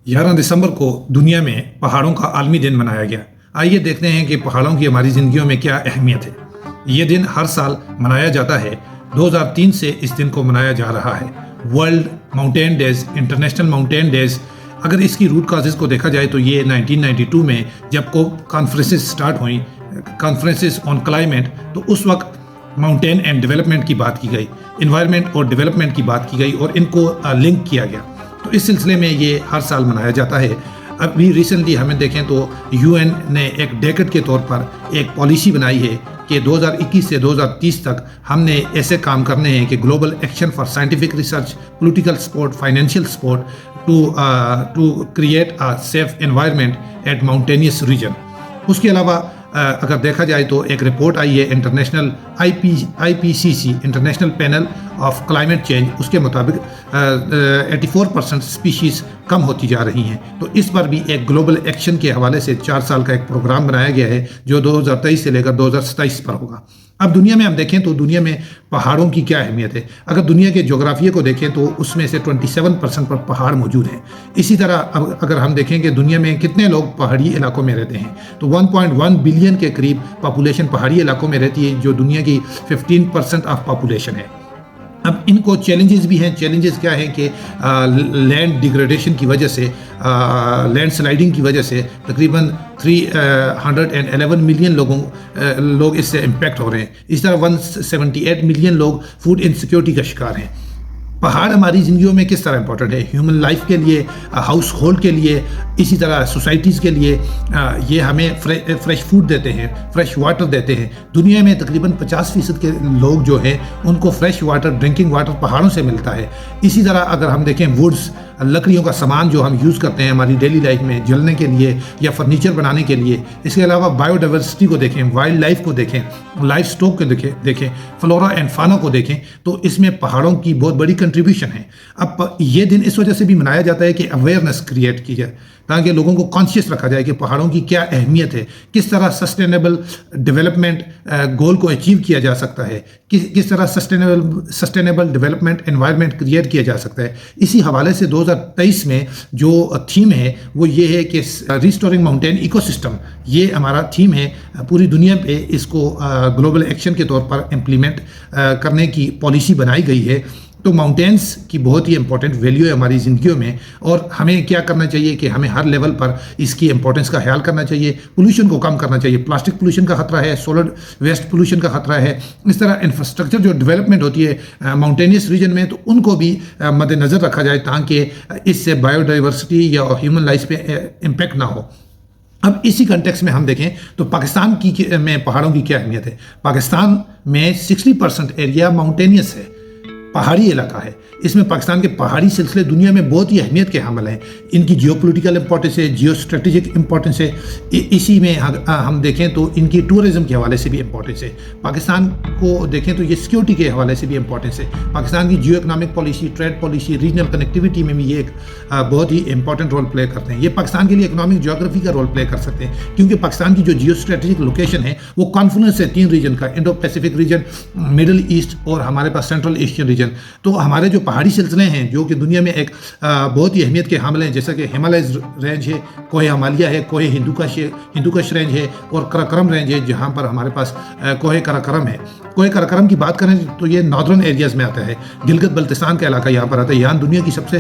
11 دسمبر کو دنیا میں پہاڑوں کا عالمی دن منایا گیا۔ آئیے دیکھتے ہیں کہ پہاڑوں کی ہماری زندگیوں میں کیا اہمیت ہے۔ یہ دن ہر سال منایا جاتا ہے۔ 2003 سے اس دن کو منایا جا رہا ہے، world mountain days, international mountain days. اگر اس کی روٹ کازز کو دیکھا جائے تو یہ 1992 میں جب کو کانفرنسز سٹارٹ ہوئیں، کانفرنسز آن کلائمیٹ، تو اس وقت ماؤنٹین اینڈ ڈیولپمنٹ کی بات کی گئی، انوائرمنٹ اور ڈیولپمنٹ کی بات کی گئی اور ان کو لنک کیا گیا۔ تو اس سلسلے میں یہ ہر سال منایا جاتا ہے۔ ابھی ریسنٹلی ہمیں دیکھیں تو یو این نے ایک ڈیکڈ کے طور پر ایک پالیسی بنائی ہے کہ 2021 سے 2030 تک ہم نے ایسے کام کرنے ہیں کہ global action for scientific research, political support, financial support to create a safe environment at mountainous region. اس کے علاوہ اگر دیکھا جائے تو ایک رپورٹ آئی ہے international I P C C international panel of climate change, اس کے مطابق 84% اسپیشیز کم ہوتی جا رہی ہیں۔ تو اس پر بھی ایک گلوبل ایکشن کے حوالے سے 4 سال کا ایک پروگرام بنایا گیا ہے جو 2023 سے لے کر 2027 پر ہوگا۔ اب دنیا میں ہم دیکھیں تو دنیا میں پہاڑوں کی کیا اہمیت ہے۔ اگر دنیا کے جغرافیے کو دیکھیں تو اس میں سے 27% پر پہاڑ موجود ہیں۔ اسی طرح اگر ہم دیکھیں کہ دنیا میں کتنے لوگ پہاڑی علاقوں میں رہتے ہیں تو 1.1 بلین کے قریب پاپولیشن پہاڑی علاقوں میں رہتی ہے، جو دنیا کی 15% آف پاپولیشن ہے۔ اب ان کو چیلنجز بھی ہیں۔ چیلنجز کیا ہیں کہ لینڈ ڈیگریڈیشن کی وجہ سے، لینڈ سلائڈنگ کی وجہ سے تقریباً 311 ملین لوگ اس سے امپیکٹ ہو رہے ہیں۔ اس طرح 178 ملین لوگ فوڈ انسیکیورٹی کا شکار ہیں۔ پہاڑ ہماری زندگیوں میں کس طرح امپورٹنٹ ہے؟ ہیومن لائف کے لیے، ہاؤس ہولڈ کے لیے، اسی طرح سوسائٹیز کے لیے۔ یہ ہمیں فریش فوڈ دیتے ہیں، فریش واٹر دیتے ہیں۔ دنیا میں تقریباً 50% کے لوگ جو ہیں ان کو فریش واٹر، ڈرنکنگ واٹر پہاڑوں سے ملتا ہے۔ اسی طرح اگر ہم دیکھیں ووڈز، لکڑیوں کا سامان جو ہم یوز کرتے ہیں ہماری ڈیلی لائف میں جلنے کے لیے یا فرنیچر بنانے کے لیے۔ اس کے علاوہ بایو ڈائیورسٹی کو دیکھیں، وائلڈ لائف کو دیکھیں، لائف سٹاک کو دیکھیں، فلورا اینڈ فانا کو دیکھیں، تو اس میں پہاڑوں کی بہت بڑی کنٹریبیوشن ہے۔ اب یہ دن اس وجہ سے بھی منایا جاتا ہے کہ اویئرنیس کریٹ کی جائے، تاکہ لوگوں کو کانشیس رکھا جائے کہ پہاڑوں کی کیا اہمیت ہے، کس طرح سسٹینیبل ڈیولپمنٹ گول کو اچیو کیا جا سکتا ہے، کس طرح سسٹینیبل ڈیولپمنٹ انوائرمنٹ کریٹ کیا جا سکتا ہے۔ اسی حوالے سے 2023 میں جو تھیم ہے وہ یہ ہے کہ ریسٹورنگ ماؤنٹین ایکو سسٹم، یہ ہمارا تھیم ہے۔ پوری دنیا پہ اس کو گلوبل ایکشن کے طور پر امپلیمنٹ کرنے کی پالیسی بنائی گئی ہے۔ تو ماؤنٹینس کی بہت ہی امپورٹنٹ ویلیو ہے ہماری زندگیوں میں، اور ہمیں کیا کرنا چاہیے کہ ہمیں ہر لیول پر اس کی امپورٹنس کا خیال کرنا چاہیے۔ پولوشن کو کم کرنا چاہیے، پلاسٹک پولوشن کا خطرہ ہے، سولڈ ویسٹ پولوشن کا خطرہ ہے۔ اس طرح انفراسٹرکچر جو ڈیولپمنٹ ہوتی ہے ماؤنٹینیس ریجن میں، تو ان کو بھی مد نظر رکھا جائے تاکہ اس سے بایو ڈائیورسٹی یا ہیومن لائف پہ امپیکٹ نہ ہو۔ اب اسی کنٹیکس میں ہم دیکھیں تو پاکستان میں پہاڑوں کی کیا اہمیت ہے۔ پاکستان میں 60% ایریا ماؤنٹینیس ہے، پہاڑی علاقہ ہے۔ اس میں پاکستان کے پہاڑی سلسلے دنیا میں بہت ہی اہمیت کے حامل ہیں۔ ان کی جیو پولیٹیکل امپورٹنس ہے، جیو اسٹریٹجک امپورٹنس ہے۔ اسی میں ہم دیکھیں تو ان کی ٹورزم کے حوالے سے بھی امپورٹنس ہے۔ پاکستان کو دیکھیں تو یہ سیکیورٹی کے حوالے سے بھی امپورٹنس ہے۔ پاکستان کی geo economic policy, trade policy, regional connectivity میں بھی یہ ایک بہت ہی امپورٹنٹ رول پلے کرتے ہیں۔ یہ پاکستان کے لیے اکنامک جیوگرافی کا رول پلے کر سکتے ہیں، کیونکہ پاکستان کی جو جیو اسٹریٹجک لوکیشن ہے وہ کانفلوئنس ہے 3 ریجن کا، Indo Pacific region, middle east اور ہمارے پاس سینٹرل ایشین ریجن۔ تو ہمارے جو پہاڑی سلسلے ہیں جو کہ دنیا میں ایک بہت ہی اہمیت کے حامل ہیں، جیسا کہ ہمالیز رینج ہے، کوہ ہمالیہ ہے، کوہ ہندوکش رینج ہے، اور کراکرم رینج ہے جہاں پر ہمارے پاس کوہ کراکرم ہے۔ کوہ کراکرم کی بات کریں تو یہ ناردرن ایریاز میں آتا ہے، گلگت بلتستان کا علاقہ یہاں پر آتا ہے۔ یہاں دنیا کی سب سے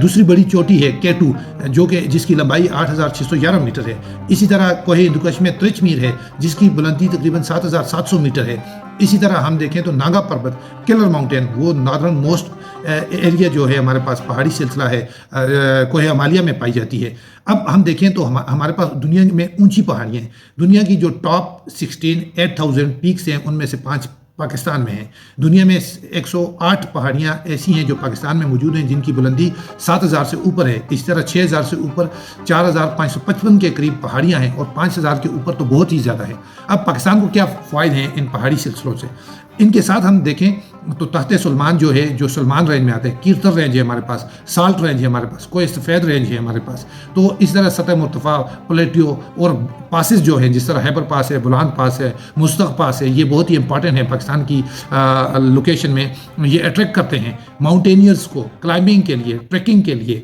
دوسری بڑی چوٹی ہے K2، جو کہ جس کی لمبائی 8611 میٹر ہے۔ اسی طرح کوہ ہندوکش میں ترچ میر ہے جس کی بلندی تقریباً 7700 میٹر ہے۔ اسی طرح ہم دیکھیں تو ناگا پربت، کلر ماؤنٹین، وہ ناردرن موسٹ ایریا جو ہے ہمارے پاس پہاڑی سلسلہ ہے، کوہ ہمالیہ میں پائی جاتی ہے۔ اب ہم دیکھیں تو ہمارے پاس دنیا میں اونچی پہاڑیاں ہیں۔ دنیا کی جو ٹاپ 8000 پیکس ہیں ان میں سے 5 پاکستان میں ہیں۔ دنیا میں 108 پہاڑیاں ایسی ہیں جو پاکستان میں موجود ہیں جن کی بلندی 7000 سے اوپر ہے۔ اس طرح 6000 سے اوپر 4555 کے قریب پہاڑیاں ہیں، اور 5000 کے اوپر تو بہت ہی زیادہ ہیں۔ اب پاکستان کو کیا فوائد ہیں ان پہاڑی سلسلوں سے؟ ان کے ساتھ ہم دیکھیں تو تحت سلمان جو ہے، جو سلمان رینج میں آتے ہیں، کیرتر رینج ہے ہمارے پاس، سالٹ رینج ہے ہمارے پاس، کوہ سفید رینج ہے ہمارے پاس۔ تو اس طرح سطح مرتفع، پلیٹیو اور پاسز جو ہیں، جس طرح ہیبر پاس ہے، بولان پاس ہے، مستق پاس ہے، یہ بہت ہی امپورٹنٹ ہے پاکستان کی لوکیشن میں۔ یہ اٹریکٹ کرتے ہیں ماؤنٹینئرز کو کلائمبنگ کے لیے، ٹریکنگ کے لیے۔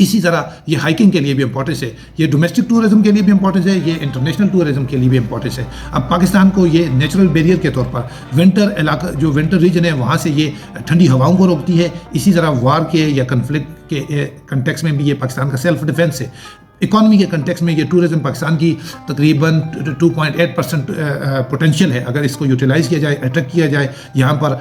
اسی طرح یہ ہائکنگ کے لیے بھی امپورٹنس ہے، یہ ڈومیسٹک ٹورزم کے لیے بھی امپورٹنس ہے، یہ انٹرنیشنل ٹورزم کے لیے بھی امپورٹنس ہے۔ اب پاکستان کو یہ نیچرل بیریئر کے طور پر ونٹر علاقہ جو ونٹر ریجن ہے وہاں سے یہ ٹھنڈی ہواؤں کو روکتی ہے، اسی طرح وار کے یا کنفلکٹ کے کنٹیکس میں بھی یہ پاکستان کا سیلف ڈیفینس ہے۔ اکانومی کے کنٹیکس میں یہ ٹورزم پاکستان کی تقریباً 2.8% پوٹینشیل ہے، اگر اس کو یوٹیلائز کیا جائے، اٹریکٹ کیا جائے، یہاں پر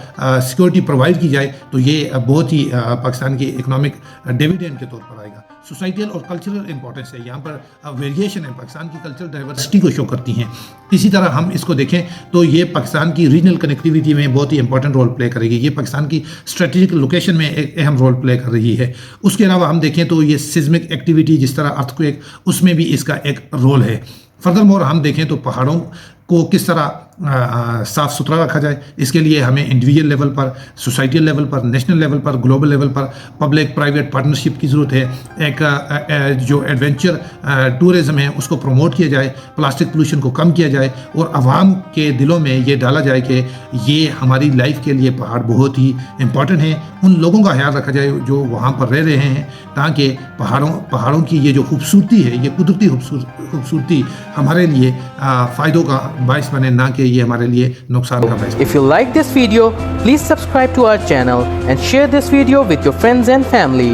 سیکورٹی پرووائڈ کی جائے تو یہ بہت ہی پاکستان کی اکنامک ڈیویڈینڈ کے طور پر آئے گا۔ سوسائٹیل اور کلچرل امپورٹنس ہے، یہاں پر ویریشن ہے، پاکستان کی کلچرل ڈائیورسٹی کو شو کرتی ہیں۔ اسی طرح ہم اس کو دیکھیں تو یہ پاکستان کی ریجنل کنیکٹیویٹی میں بہت ہی امپورٹنٹ رول پلے کرے گی، یہ پاکستان کی اسٹریٹجک لوکیشن میں ایک اہم رول پلے کر رہی ہے۔ اس کے علاوہ ہم دیکھیں تو یہ سیزمک ایکٹیویٹی جس طرح ارتھ کویک، اس میں بھی اس کا ایک رول ہے۔ فردر مور ہم دیکھیں تو پہاڑوں کو کس طرح صاف ستھرا رکھا جائے، اس کے لیے ہمیں انڈیویجول لیول پر، سوسائٹیل لیول پر، نیشنل لیول پر، گلوبل لیول پر پبلک پرائیویٹ پارٹنرشپ کی ضرورت ہے۔ ایک جو ایڈونچر ٹورزم ہے اس کو پروموٹ کیا جائے، پلاسٹک پولوشن کو کم کیا جائے اور عوام کے دلوں میں یہ ڈالا جائے کہ یہ ہماری لائف کے لیے پہاڑ بہت ہی امپورٹنٹ ہیں، ان لوگوں کا خیال رکھا جائے جو وہاں پر رہ رہے ہیں، تاکہ پہاڑوں کی یہ جو خوبصورتی ہے، یہ قدرتی خوبصورتی ہمارے لیے فائدوں کا باعث بنے، نہ کہ یہ ہمارے لیے نقصان کا باعث بنے۔ If you like this video, please subscribe to our channel and share this video with your friends and family.